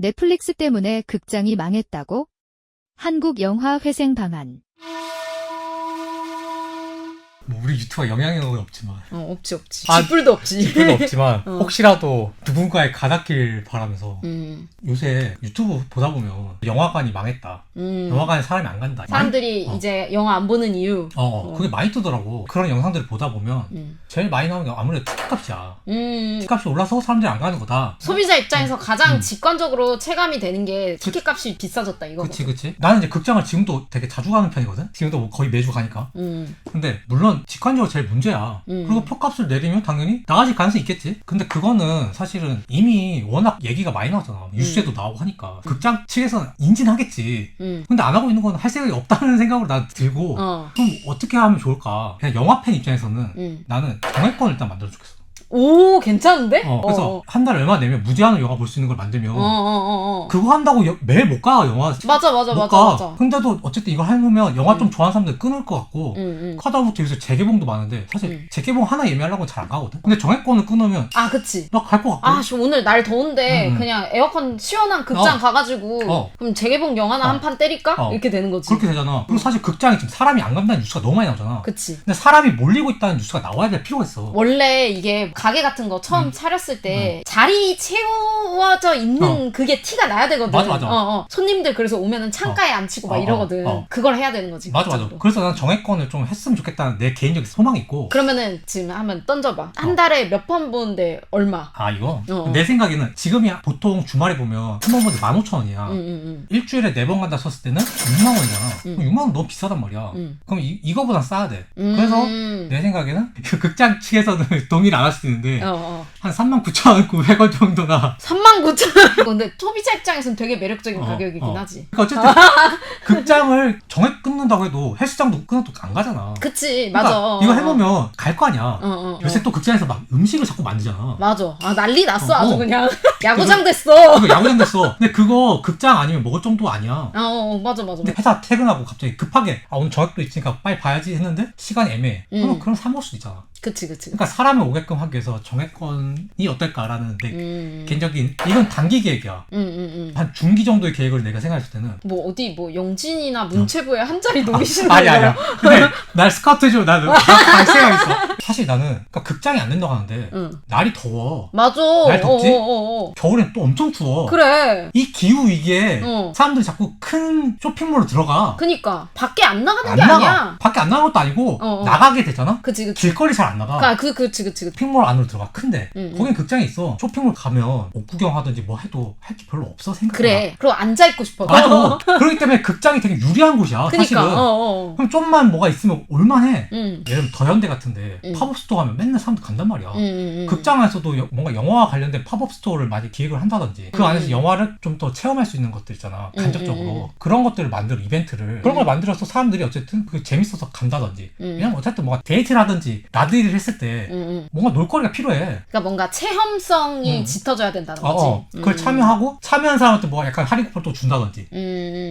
넷플릭스 때문에 극장이 망했다고? 한국 영화 회생 방안. 뭐 우리 유튜브가 영향력은 없지만 없지. 아, 쥐뿔도 없지. 쥐뿔도 없지만 혹시라도 누군가의 가닿길 바라면서 요새 유튜브 보다 보면 영화관이 망했다. 영화관에 사람이 안 간다. 사람들이 이제 영화 안 보는 이유. 그게 많이 뜨더라고. 그런 영상들을 보다 보면 제일 많이 나오는 게 아무래도 티켓값이야. 티켓값이 올라서 사람들이 안 가는 거다. 소비자 입장에서 가장 직관적으로 체감이 되는 게 티켓값이 비싸졌다 이거. 그치. 나는 이제 극장을 지금도 되게 자주 가는 편이거든. 지금도 뭐 거의 매주 가니까. 근데 물론 직관적으로 제일 문제야. 그리고 표값을 내리면 당연히 나가질 가능성이 있겠지. 근데 그거는 사실은 이미 워낙 얘기가 많이 나왔잖아. 뉴스에도 나오고 하니까 극장 측에서는 인지하겠지. 근데 안 하고 있는 건 할 생각이 없다는 생각으로 난 들고 그럼 어떻게 하면 좋을까. 그냥 영화팬 입장에서는 나는 정액권을 일단 만들어 주겠어. 오, 괜찮은데? 그래서 한 달에 얼마 내면 무제한으로 영화 볼 수 있는 걸 만들면 그거 한다고 매일 못 가, 영화. 맞아. 근데도 어쨌든 이걸 해놓으면 영화 좀 좋아하는 사람들 끊을 것 같고 하다못해 요새 재개봉도 많은데 사실 재개봉 하나 예매하려고 잘 안 가거든. 근데 정액권을 끊으면 그치. 막 갈 것 같고. 오늘 날 더운데 그냥 에어컨 시원한 극장 가가지고 그럼 재개봉 영화나 한 판 때릴까? 이렇게 되는 거지. 그렇게 되잖아. 그리고 사실 극장에 지금 사람이 안 간다는 뉴스가 너무 많이 나오잖아. 그치. 근데 사람이 몰리고 있다는 뉴스가 나와야 될 필요가 있어. 원래 이게 가게 같은 거 처음 차렸을 때 자리 채워져 있는 그게 티가 나야 되거든. 맞아. 손님들 그래서 오면은 창가에 앉히고 막 이러거든. 그걸 해야 되는 거지. 맞아. 그래서 난 정액권을 좀 했으면 좋겠다는 내 개인적인 소망이 있고. 그러면은 지금 한번 던져봐. 한 달에 몇 번 보는데 얼마? 이거? 내 생각에는 지금이 보통 주말에 보면 한 번 보는데 15,000원이야. 일주일에 4번 간다 쳤을 때는 6만 원이잖아. 6만 원 너무 비싸단 말이야. 그럼 이거보단 싸야 돼. 그래서 내 생각에는 극장 측에서는 동의를 안 할 수도 있는데 한 39,900원 정도나. 39,000원. 근데 소비자 입장에서는 되게 매력적인 가격이긴 하지. 그러니까 어쨌든 극장을 정액 끊는다고 해도 헬스장도 끊어도 안 가잖아. 그치, 그러니까 맞아. 이거 해보면 갈 거 아니야. 요새 또 극장에서 막 음식을 자꾸 만들잖아. 맞아. 난리 났어. 아주 그냥 야구장 됐어. 야구장 됐어. 근데 그거 극장 아니면 먹을 정도 아니야. 맞아. 근데 회사 퇴근하고 갑자기 급하게 오늘 정액도 있으니까 빨리 봐야지 했는데 시간이 애매해. 그럼 사 먹을 수도 있잖아. 그치. 그러니까 사람을 오게끔 하기 위해서 정액권이 어떨까라는 내 개인적인, 이건 단기 계획이야. 한 중기 정도의 계획을 내가 생각했을 때는 뭐 영진이나 문체부에 한 자리 노리시는 거야. 아니야. 근데 날 스카우트 해줘. 나는 갈 생각 있어. 사실 나는 그러니까 극장이 안 된다고 하는데 날이 더워. 맞아. 날 덥지? 겨울엔 또 엄청 추워. 그래. 이 기후 위기에 사람들이 자꾸 큰 쇼핑몰로 들어가. 그니까 밖에 안 나가는 게 아니야. 밖에 안 나가는 것도 아니고 나가게 되잖아. 그치. 길거리 잘 안 나가. 그치. 쇼핑몰 안으로 들어가. 큰데 거긴 극장이 있어. 쇼핑몰 가면 옷 구경하든지 뭐 해도 할 게 별로 없어 생각보다. 그래. 그리고 앉아있고 싶어. 맞아. 그렇기 때문에 극장이 되게 유리한 곳이야. 그니까. 사실은. 그럼 좀만 뭐가 있으면 올만해. 예를 들면 더현대 같은데 팝업 스토어 가면 맨날 사람들 간단 말이야. 극장 안에서도 뭔가 영화와 관련된 팝업 스토어를 많이 기획을 한다든지 그 안에서 영화를 좀 더 체험할 수 있는 것들 있잖아. 간접적으로. 그런 것들을 만들어, 이벤트를. 그런 걸 만들어서 사람들이 어쨌든 그게 재밌어서 간다든지. 왜냐면 어쨌든 뭔가 데이트라든지 나들이를 했을 때 뭔가 놀거리가 필요해. 그러니까 뭔가 체험성이 짙어져야 된다는 거지. 그걸 참여하고 참여한 사람한테 뭐 약간 할인 쿠폰 또 준다든지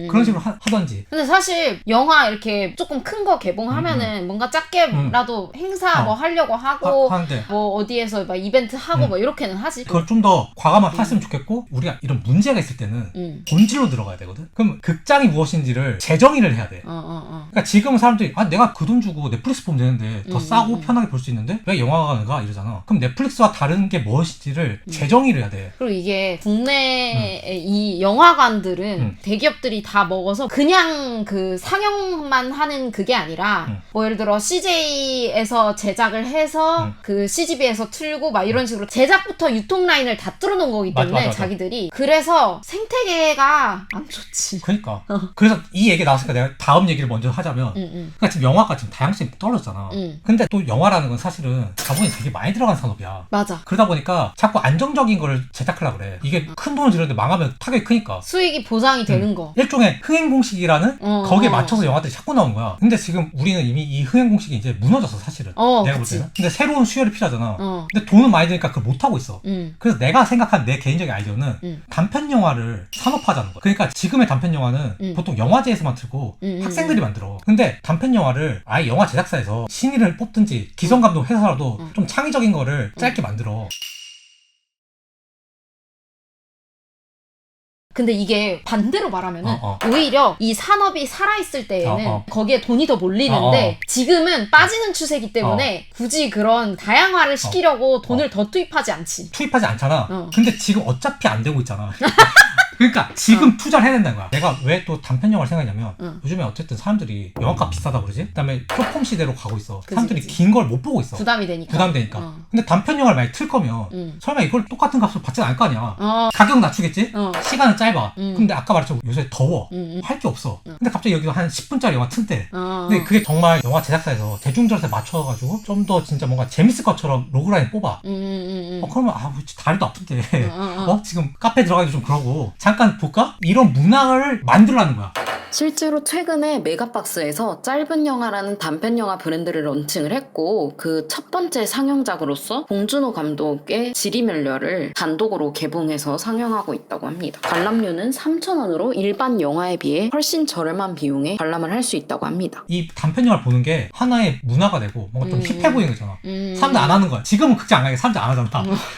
그런 식으로 하던지. 근데 사실 영화 이렇게 조금 큰 거 개봉하면은 뭔가 작게라도 행사 뭐 하려고 하고 하는데 뭐 어디에서 막 이벤트 하고 뭐 이렇게는 하지. 그걸 좀 더 과감하게 했으면 좋겠고, 우리가 이런 문제가 있을 때는 본질로 들어가야 되거든. 그럼 극장이 무엇인지를 재정의를 해야 돼. 그러니까 지금은 사람들이 내가 그 돈 주고 넷플릭스 보면 되는데 더 싸고 편하게 볼 수 있는데 왜 영화관을 가? 이러잖아. 그럼 넷플릭스와 다른 게 무엇인지를 재정의를 해야 돼. 그리고 이게 국내의 이 영화관들은 대기업들이 다 먹어서 그냥 그 상영만 하는 그게 아니라 뭐 예를 들어 CJ에서 제작을 해서 그 CGV에서 틀고 막 이런 식으로 제작부터 유통 라인을 다 뚫어놓은 거기 때문에 맞아. 자기들이. 그래서 생태계가 안 좋지. 그러니까. 그래서 이 얘기 나왔으니까 내가 다음 얘기를 먼저 하자면 그러니까 지금 영화가 지금 다양성이 떨어졌잖아. 근데 또 영화라는 건 사실은 자본이 되게 많이 들어간 산업이야. 맞아. 그러다 보니까 자꾸 안정적인 걸 제작하려고 그래. 이게 큰 돈을 들였는데 망하면 타격이 크니까. 수익이 보장이 되는 거. 일종의 흥행공식이라는 거기에 맞춰서 영화들이 자꾸 나오는 거야. 근데 지금 우리는 이미 이 흥행공식이 이제 무너졌어, 사실은. 내가 볼 때는. 근데 새로운 수혈이 필요하잖아. 근데 돈은 많이 드니까 그걸 못하고 있어. 그래서 내가 생각한 내 개인적인 아이디어는 단편 영화를 산업화하자는 거야. 그러니까 지금의 단편 영화는 보통 영화제에서만 틀고 학생들이 만들어. 근데 단편 영화를 아예 영화 제작사에서 신인을 뽑든지 기성감독 회사라도 좀 창의적인 거를 짧게 만들어. 근데 이게 반대로 말하면은 오히려 이 산업이 살아있을 때에는 거기에 돈이 더 몰리는데 지금은 빠지는 추세이기 때문에 굳이 그런 다양화를 시키려고 돈을 더 투입하지 않지. 투입하지 않잖아. 근데 지금 어차피 안 되고 있잖아. 그러니까 지금 투자를 해야 된다는 거야. 내가 왜 또 단편 영화를 생각하냐면 요즘에 어쨌든 사람들이 영화값 비싸다 그러지? 그다음에 쇼폼 시대로 가고 있어. 사람들이 긴 걸 못 보고 있어. 부담이 되니까. 근데 단편 영화를 만약 틀 거면 설마 이걸 똑같은 값을 받지는 않을 거 아니야. 가격 낮추겠지? 시간은 짧아. 근데 아까 말했죠. 요새 더워. 할 게 없어. 근데 갑자기 여기서 한 10분짜리 영화 튼대. 근데 그게 정말 영화 제작사에서 대중들한테 맞춰가지고 좀 더 진짜 뭔가 재밌을 것처럼 로그라인 뽑아. 그러면 다리도 아픈데 지금 카페 들어가기 좀 그러고 잠깐 볼까? 이런 문화를 만들라는 거야. 실제로 최근에 메가박스에서 짧은 영화라는 단편 영화 브랜드를 런칭을 했고 그 첫 번째 상영작으로서 봉준호 감독의 지리멸렬을 단독으로 개봉해서 상영하고 있다고 합니다. 관람료는 3,000원으로 일반 영화에 비해 훨씬 저렴한 비용에 관람을 할 수 있다고 합니다. 이 단편 영화를 보는 게 하나의 문화가 되고 뭔가 좀 힙해 보이는 거잖아. 사람들 안 하는 거야. 지금은 극장 안 가게 사람들 안 하잖아.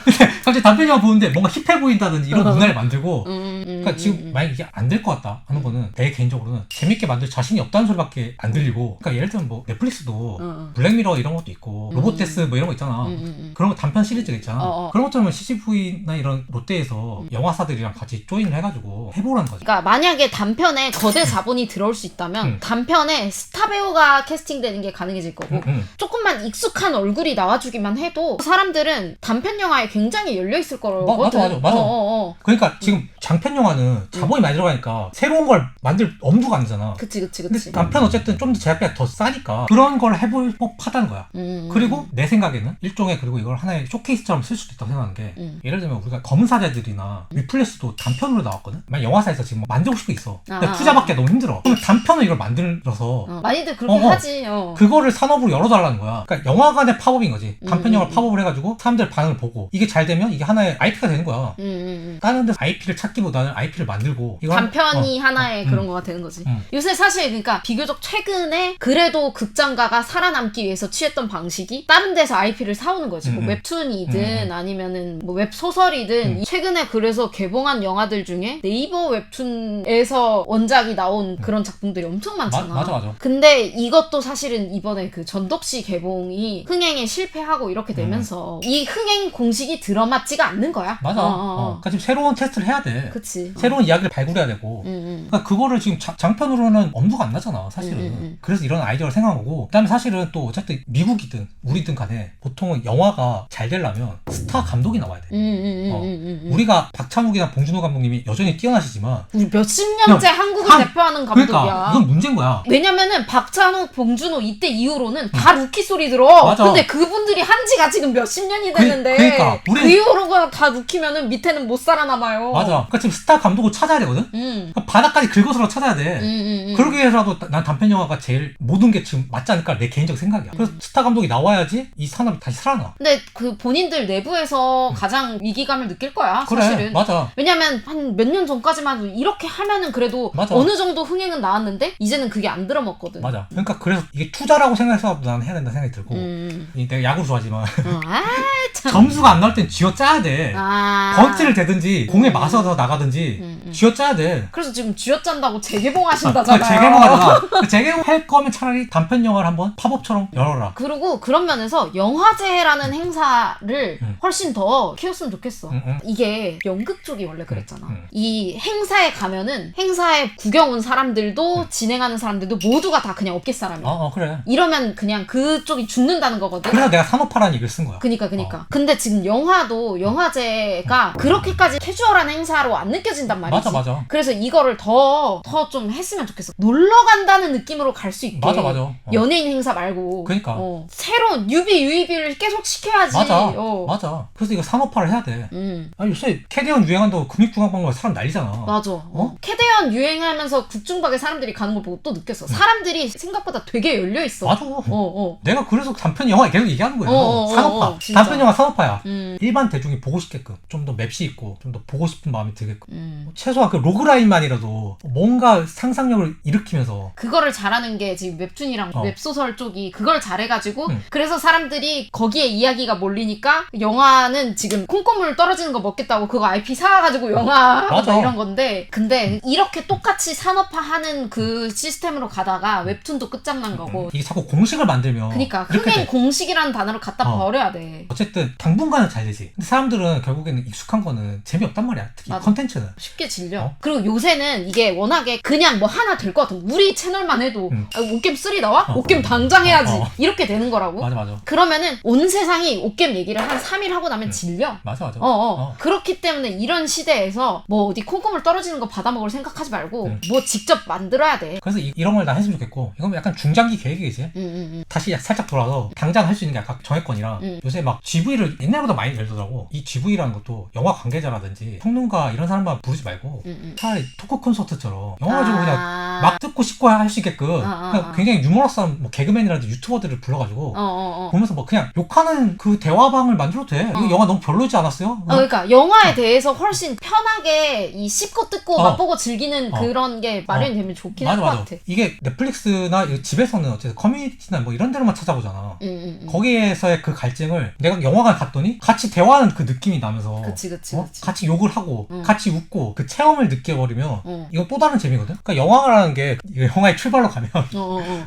근데 갑자기 단편 영화 보는데 뭔가 힙해 보인다든지 이런 문화를 만들고 그러니까 지금 만약 이게 안 될 것 같다 하는 거는 내 개인적으로는 재밌게 만들 자신이 없다는 소리밖에 안 들리고 그러니까 예를 들면 뭐 넷플릭스도 블랙미러 이런 것도 있고 로봇데스 뭐 이런 거 있잖아. 그런 거 단편 시리즈가 있잖아. 그런 것처럼 CGV나 이런 롯데에서 영화사들이랑 같이 조인을 해가지고 해보라는 거지. 그러니까 만약에 단편에 거대 자본이 들어올 수 있다면 단편에 스타 배우가 캐스팅되는 게 가능해질 거고 조금만 익숙한 얼굴이 나와주기만 해도 사람들은 단편 영화에 굉장히 열려있을 거거든. 맞아. 그러니까 지금 장편 영화는 자본이 많이 들어가니까 새로운 걸 만들 엄두가 안 되잖아. 그치. 근데 단편 어쨌든 좀 더 제작비가 더 싸니까 그런 걸 해볼 법하다는 거야. 그리고 내 생각에는 일종의 그리고 이걸 하나의 쇼케이스처럼 쓸 수도 있다고 생각하는 게 예를 들면 우리가 검사자들이나 위플래시도 단편으로 나왔거든? 만약 영화사에서 지금 만들고 싶은 게 있어. 근데 투자받기가 너무 힘들어. 그럼 단편을 이걸 만들어서 많이들 그렇게 하지. 그거를 산업으로 열어달라는 거야. 그러니까 영화관의 팝업인 거지. 단편 영화를 팝업을 해가지고 사람들 반응을 보고 이게 잘 되면 이게 하나의 IP가 되는 거야. 다른 데서 IP를 찾기보다는 IP를 만들고 단편이 하나의 그런 거가 되는 거지. 요새 사실 그러니까 비교적 최근에 그래도 극장가가 살아남기 위해서 취했던 방식이 다른 데서 IP를 사오는 거지. 뭐 웹툰이든 아니면은 뭐 웹소설이든 최근에 그래서 개봉한 영화들 중에 네이버 웹툰에서 원작이 나온 그런 작품들이 엄청 많잖아. 맞아. 근데 이것도 사실은 이번에 그 전덕시 개봉이 흥행에 실패하고 이렇게 되면서 이 흥행 공식이 들어맞지가 않는 거야. 맞아. 그러니까 지금 새로운 테스트를 해야 돼. 그치. 새로운 이야기를 발굴해야 되고. 그러니까 그거를 지금 장편으로는 엄두가 안 나잖아, 사실은. 그래서 이런 아이디어를 생각한 거고. 그다음에 사실은 또 어쨌든 미국이든 우리든 간에 보통은 영화가 잘 되려면 스타 감독이 나와야 돼. 우리가 박찬욱이나 봉준호 감독님이 여전히 뛰어나시지만 우리 몇십 년째 한국을 대표하는 감독이야. 그러니까 이건 문제인 거야. 왜냐면은 박찬욱, 봉준호 이때 이후로는 다 루키 소리 들어. 맞아. 근데 그분들이 한 지가 지금 몇십 년이 됐는데 그러니까 그 이후로가 다 루키면은 밑에는 못 살아남아요. 맞아. 그러니까 지금 스타 감독을 찾아야 되거든. 그러니까 바닥까지 긁어서 찾아야 돼. 그러기 위해서라도 난 단편 영화가 제일 모든 게 지금 맞지 않을까 내 개인적 생각이야. 그래서 스타 감독이 나와야지 이 산업이 다시 살아나. 근데 그 본인들 내부에서 가장 위기감을 느낄 거야. 그래, 사실은. 맞아. 왜냐면 한 몇 년 전까지만 해도 이렇게 하면은 그래도 맞아. 어느 정도 흥행은 나왔는데 이제는 그게 안 들어먹거든. 맞아. 그러니까 그래서 이게 투자라고 생각해서 난 해야 된다 생각이 들고 내가 야구 좋아하지만 참. 점수가 안 나올 땐 쥐어짜야 돼. 번트를 대든지 공에 맞아서 나가든지 쥐어짜야 돼. 그래서 지금 쥐어짠다고 재개봉하신다잖아요. 재개봉하잖아. 재개봉할 거면 차라리 단편 영화를 한번 팝업처럼 열어라. 그리고 그런 면에서 영화제라는 행사를 훨씬 더 키웠으면 좋겠어. 이게 연극 쪽이 원래 그랬잖아. 이 행사에 가면은 행사에 구경 온 사람들도 진행하는 사람들도 모두가 다 그냥 업계 사람이야. 그래. 이러면 그냥 그쪽이 죽는다는 거거든. 그래서 내가 산업화라는 얘기를 쓴 거야. 그니까. 근데 지금 영화도 영화제가 그렇게까지 캐주얼한 행사로 안 느껴진단 말이지. 맞아. 그래서 이거를 더 좀 했으면 좋겠어. 놀러 간다는 느낌으로 갈 수 있게. 맞아. 연예인 행사 말고. 그러니까. 새로운 유비유입을 계속 시켜야지. 맞아. 그래서 이거 산업화를 해야 돼. 아니 요새 캐대언 유행한다고 근육중앙박물관 사람 난리잖아. 맞아. 캐대언 유행하면서 국중박에 사람들이 가는 걸 보고 또 느꼈어. 사람들이 생각보다 되게 열려있어. 맞아. 내가 그래서 단편 영화 계속 얘기하는 거예요. 산업화. 단편 영화 산업화야. 일반 대중이 보고 싶게끔 좀 더 맵시 있고 좀 더 보고 싶은 마음이 들게끔. 최소한 그 로그라인만이라도 뭔가 상상력을 일으키면서 그거를 잘하는 게 지금 웹툰이랑 웹소설 쪽이 그걸 잘해가지고 그래서 사람들이 거기에 이야기가 몰리니까 영화는 지금 콩고물 떨어지는 거 먹겠다고 그거 IP 사가지고 영화 이런 건데 근데 이렇게 똑같이 산업화하는 그 시스템으로 가다가 웹툰도 끝장난 거고 이게 자꾸 공식을 만들면 그러니까 흥행 공식이라는 단어를 갖다 버려야 돼. 어쨌든 당분간은 잘 되지. 근데 사람들은 결국에는 익숙한 거는 재미없단 말이야. 특히 컨텐츠는 쉽게 질려. 그리고 요새는 이게 워낙에 그냥 뭐 하나 될 것 같아. 우리 채널만 해도 옷겜 3 나와? 옷겜 당장 해야지. 이렇게 되는 거라고. 맞아. 그러면은 온 세상이 옷겜 얘기를 한 3일 하고 나면 질려. 맞아. 그렇기 때문에 이런 시대에서 뭐 어디 콩고물 떨어지는 거 받아먹을 생각하지 말고 뭐 직접 만들어야 돼. 그래서 이런 걸 다 했으면 좋겠고 이건 약간 중장기 계획이지. 다시 살짝 돌아서 당장 할 수 있는 게 아까 정했건이랑 요새 막 GV를 옛날보다 많이 열더라고. 이 GV라는 것도 영화 관계자라든지 평론가 이런 사람만 부르지 말고 차라리 토크 콘서트처럼 영화 가지고 그냥 막 듣고 싶고 할 수 있게끔 그냥 굉장히 유머러스한 뭐 개그맨이라든지 유튜버들을 불러가지고 보면서 뭐 그냥 욕하는 그 대화방을 만들어도 돼. 이거 영화 너무 별로지 않았어요? 그러니까 영화에 대해서 훨씬 편하게 이 씹고 뜯고 맛보고 즐기는 그런 게 마련이 되면 좋긴 할 것 같아. 이게 넷플릭스나 집에서는 어쨌든 커뮤니티나 뭐 이런 데로만 찾아보잖아. 거기에서의 그 갈증을 내가 영화관 갔더니 같이 대화하는 그 느낌이 나면서 그치. 같이 욕을 하고 같이 웃고 그 체험을 느껴버리면 이건 또 다른 재미거든. 그러니까 영화라는 게 영화의 출발로 가면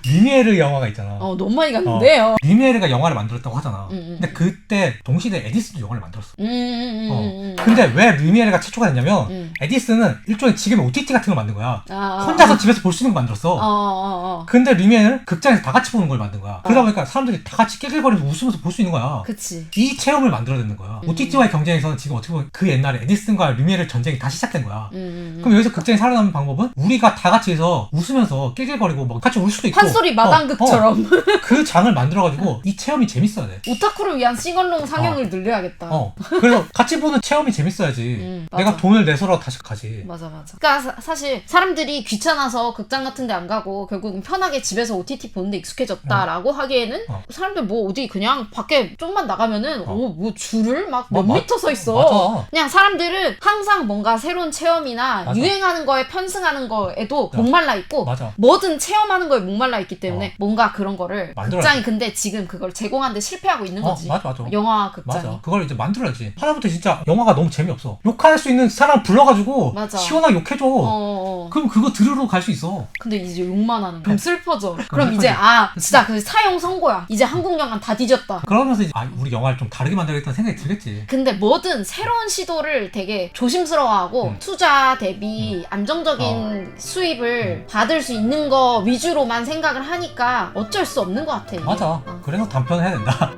리미에르 영화가 있잖아. 너무 많이 갔는데요. 리미에르가 영화를 만들었다고 하잖아. 근데 그때 동시대 에디슨도 영화를 만들었어. 근데 왜 리미에르가 최초가 됐냐면 에디슨은 일종의 지금의 OTT 같은 걸 만든 거야. 혼자서 집에서 볼 수 있는 걸 만들었어. 근데 리미에르는 극장에서 다 같이 보는 걸 만든 거야. 그러다 보니까 사람들이 다 같이 깨글거리면서 웃으면서 볼 수 있는 거야. 그치. 이 체험을 만들어내는 거야. OTT와의 경쟁에서는 지금 어떻게 보면 그 옛날에 에디슨과 리미에르 전쟁이 다시 시작된 거야. 그럼 여기서 극장이 살아남는 방법은 우리가 다 같이 해서 웃으면서 깨글거리고 뭐 같이 울 수도 있고 판소리 마당극처럼 그 장을 만들어가지고 이 체험이 재밌어야 돼. 오타쿠를 위한 싱얼롱 상영을 늘려야겠다. 그래서 같이 보는 체험이 재밌어야지. 내가 돈을 내서라도 다시 가지. 맞아. 그러니까 사실 사람들이 귀찮아서 극장 같은 데 안 가고 결국은 편하게 집에서 OTT 보는데 익숙해졌다라고 하기에는 사람들 뭐 어디 그냥 밖에 좀만 나가면은 뭐 줄을 막 몇 미터 서 있어. 맞아. 그냥 사람들은 항상 뭔가 새로운 체험이나 유행하는 거에 편승하는 거에도 목말라 있고 뭐든 체험하는 거에 목말라 있기 때문에 뭔가 그런 거를 극장이 근데 지금 그걸 제공하는데 실패하고 있는 거지. 맞아. 영화 극장이. 맞아. 그걸 이제 만들어야지. 하다못해 진짜 영화가 너무 재미없어. 욕할 수 있는 사람 불러가지고 시원하게 욕해줘. 그럼 그거 들으러 갈 수 있어. 근데 이제 욕만 하는 거야. 그럼 슬퍼져. 그럼 이제 진짜 그 사형 선고야. 이제 한국 영화 다 뒤졌다. 그러면서 이제 우리 영화를 좀 다르게 만들겠다는 생각이 들겠지. 근데 뭐든 새로운 시도를 되게 조심스러워하고 투자 대비 안정적인 수입을 받을 수 있는 거 위주로만 생각을 하니까 어쩔 수 없는 것 같아. 이게. 맞아. 그래서 단편을 해야 된다.